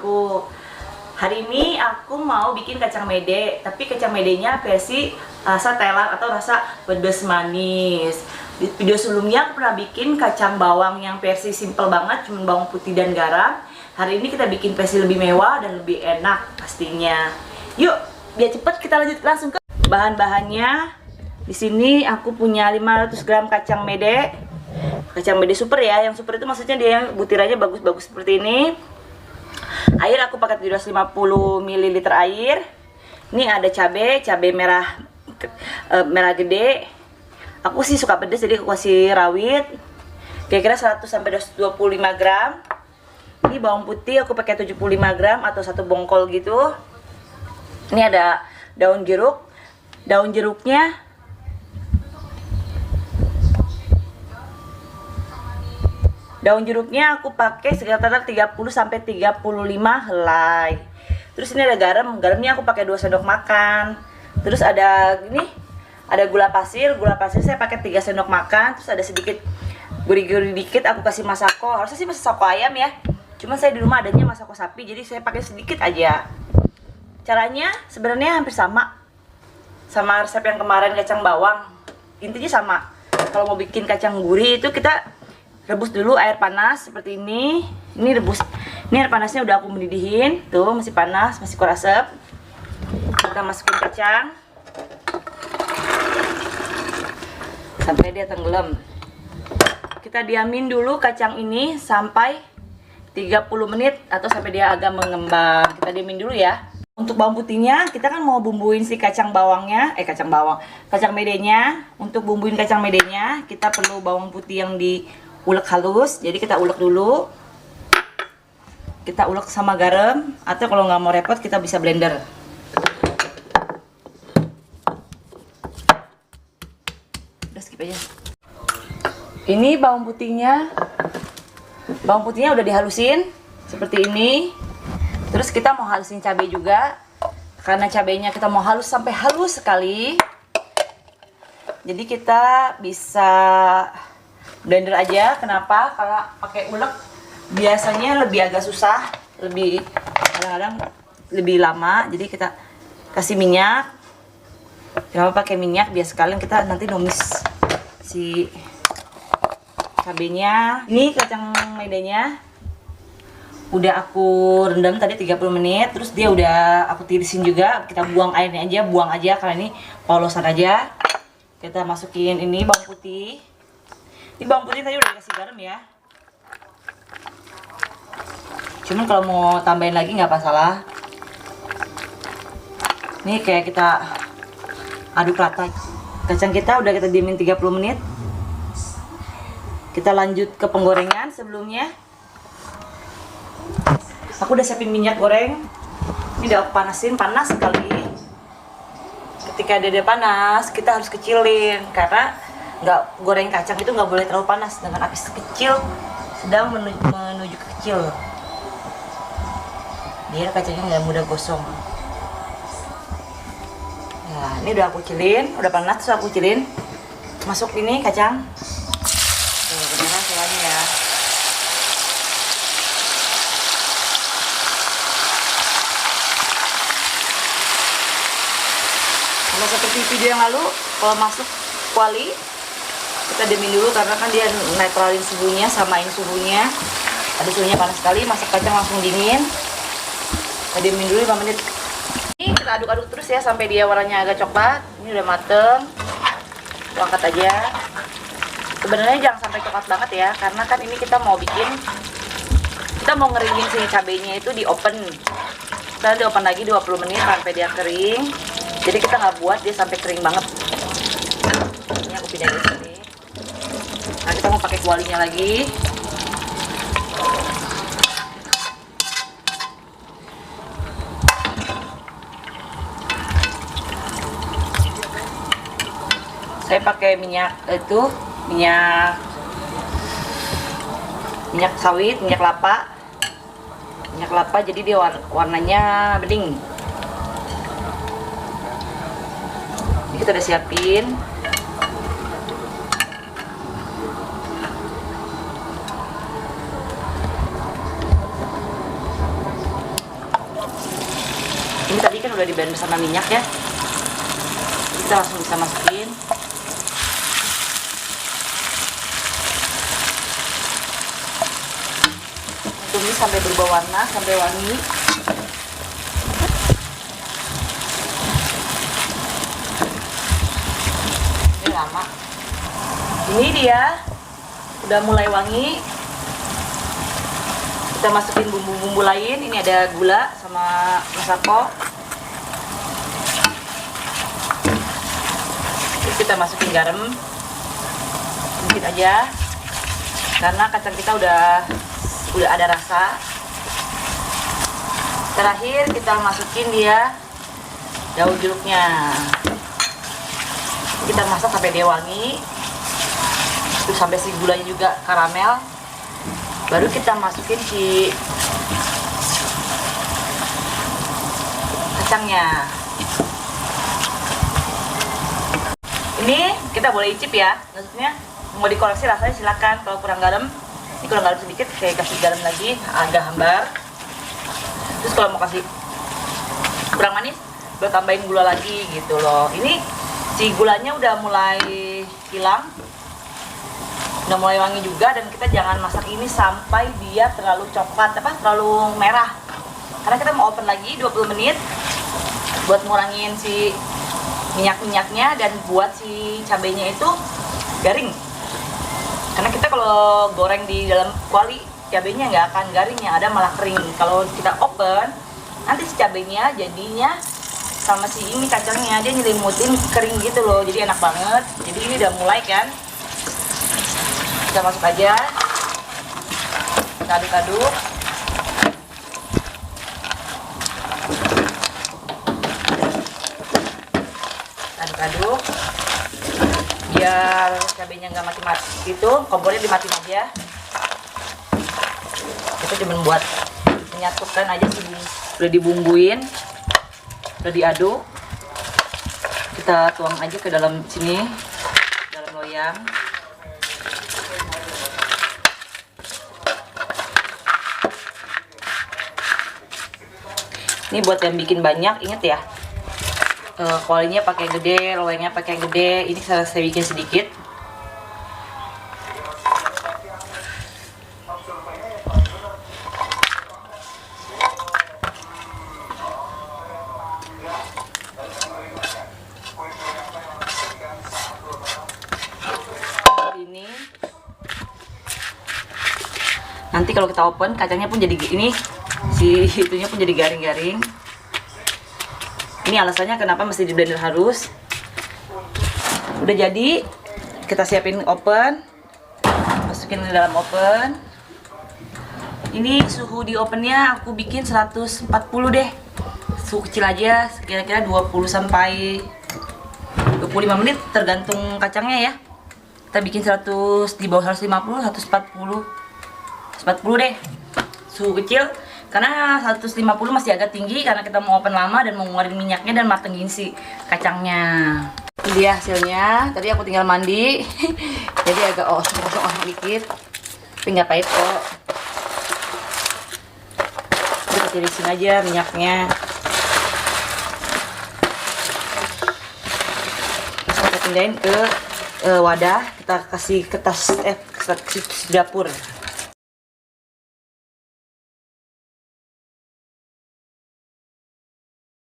aku. Hari ini aku mau bikin kacang mede, tapi kacang medenya versi rasa Thailand atau rasa pedas manis. Di video sebelumnya aku pernah bikin kacang bawang yang versi simple banget, cuma bawang putih dan garam. Hari ini kita bikin versi lebih mewah dan lebih enak pastinya. Yuk, biar cepet kita lanjut langsung ke bahan-bahannya. Di sini aku punya 500 gram kacang mede. Kacang mede super ya, yang super itu maksudnya dia yang butirannya bagus-bagus seperti ini. Air aku pakai 750 ml air. Ini ada cabai merah merah gede. Aku sih suka pedas jadi aku kasih rawit. Kira-kira 100 sampai 125 gram. Ini bawang putih aku pakai 75 gram atau 1 bongkol gitu. Ini ada daun jeruk. Daun jeruknya aku pakai sekitar 30 sampai 35 helai. Terus ini ada garam. Garamnya aku pakai 2 sendok makan. Terus ada ini, ada gula pasir. Gula pasir saya pakai 3 sendok makan. Terus ada sedikit gurih-gurih dikit aku kasih masako. Harusnya sih masako ayam ya. Cuma saya di rumah adanya masako sapi, jadi saya pakai sedikit aja. Caranya sebenarnya hampir sama resep yang kemarin kacang bawang. Intinya sama. Kalau mau bikin kacang gurih itu kita rebus dulu air panas seperti ini. Ini rebus. Ini air panasnya udah aku mendidihin. Tuh masih panas, masih keluar asap. Kita masukin kacang sampai dia tenggelam. Kita diamin dulu kacang ini sampai 30 menit atau sampai dia agak mengembang. Kita diamin dulu ya. Untuk bawang putihnya, kita kan mau bumbuin si kacang medenya. Untuk bumbuin kacang medenya, kita perlu bawang putih yang diulek halus. Jadi kita ulek dulu. Kita ulek sama garam, atau kalau nggak mau repot kita bisa blender. Udah skip aja. Ini bawang putihnya udah dihalusin seperti ini. Terus kita mau halusin cabai juga. Karena cabainya kita mau halus sampai halus sekali. Jadi kita bisa blender aja. Kenapa? Karena pakai ulek biasanya lebih agak susah, kadang-kadang lebih lama. Jadi kita kasih minyak. Kenapa pakai minyak? Biar sekalian kita nanti numis si cabenya. Ini kacang medenya udah aku rendam tadi 30 menit. Terus dia udah aku tirisin juga. Kita buang airnya aja, buang aja karena ini polosan aja. Kita masukin ini bawang putih. Ini bawang putih tadi udah dikasih garam ya. Cuman kalau mau tambahin lagi nggak masalah. Ini kayak kita aduk rata. Kacang kita udah kita diemin 30 menit. Kita lanjut ke penggorengan sebelumnya. Aku udah siapin minyak goreng. Ini udah aku panasin, panas sekali. Ketika dia panas, kita harus kecilin karena goreng kacang itu nggak boleh terlalu panas. Dengan api kecil, sedang menuju ke kecil. Biar kacangnya nggak mudah gosong. Nah, ini udah aku kecilin, udah panas, terus aku kecilin. Masuk ini kacang. Tuh, beneran suaranya ya. Kalau seperti video yang lalu, kalau masuk kuali kita diemin dulu karena kan dia netralin suhunya, samain suhunya. Tadi suhunya panas sekali, masak kacang langsung dingin. Kita diemin dulu 5 menit. Ini kita aduk-aduk terus ya sampai dia warnanya agak coklat. Ini udah mateng. Kita angkat aja. Sebenarnya jangan sampai coklat banget ya, karena kan ini kita mau ngeringin si cabenya itu di oven. Kita di oven lagi 20 menit sampai dia kering. Jadi kita nggak buat dia sampai kering banget. Ini aku pindahin ke sini. Nah, kita mau pakai kualinya lagi. Saya pakai minyak sawit, minyak kelapa. Jadi dia warnanya bening. Ini kita udah siapin. Ini tadi kan udah di-blend sama minyak ya, kita langsung bisa masukin. Tumis sampai berubah warna, sampai wangi. Ini lama. Ini dia udah mulai wangi. Kita masukin bumbu-bumbu lain. Ini ada gula sama masako. Terus kita masukin garam sedikit aja, karena kacang kita udah ada rasa. Terakhir kita masukin dia daun jeruknya. Kita masak sampai dia wangi, terus sampai si gulanya juga karamel. Baru kita masukin si kacangnya. Ini kita boleh icip ya, maksudnya mau dikoreksi rasanya silakan. Kalau kurang garam, ini kurang garam sedikit, saya kasih garam lagi agak hambar. Terus kalau mau kasih kurang manis, boleh tambahin gula lagi gitu loh. Ini si gulanya udah mulai hilang, udah mulai wangi juga. Dan kita jangan masak ini sampai dia terlalu coklat, terlalu merah, karena kita mau open lagi 20 menit buat ngurangin si minyak-minyaknya dan buat si cabenya itu garing. Karena kita kalau goreng di dalam kuali, cabenya nggak akan garing, yang ada malah kering. Kalau kita open, nanti si cabenya jadinya sama si ini kacangnya dia nyelimutin kering gitu loh, jadi enak banget. Jadi ini udah mulai kan, kita masuk aja, kita aduk-aduk. Aduk-aduk biar cabenya nggak mati-mati gitu, kompornya dimatiin aja. Kita cuma buat menyatukan aja sih, udah dibumbuin, udah diaduk. Kita tuang aja ke dalam sini, dalam loyang. Ini buat yang bikin banyak, inget ya, kualinya pakai gede, loyangnya pakai gede. Ini saya bikin sedikit. Ini nanti kalau kita open, kacangnya pun jadi ini, si itunya pun jadi garing-garing. Ini alasannya kenapa mesti di blender halus. Udah jadi, kita siapin oven, masukin ke dalam oven. Ini suhu di ovennya aku bikin 140 deh, suhu kecil aja, kira-kira 20 sampai 25 menit tergantung kacangnya ya. Kita bikin 100, di bawah 150, 140 deh, suhu kecil. Karena 150 masih agak tinggi, karena kita mau open lama dan mau ngeluarin minyaknya dan matengin si kacangnya. Ini dia hasilnya. Tadi aku tinggal mandi jadi agak kosong dikit, tapi nggak pahit kok. Kita tirisin aja minyaknya. Kita pindahin ke wadah, kita kasih ke tas dapur.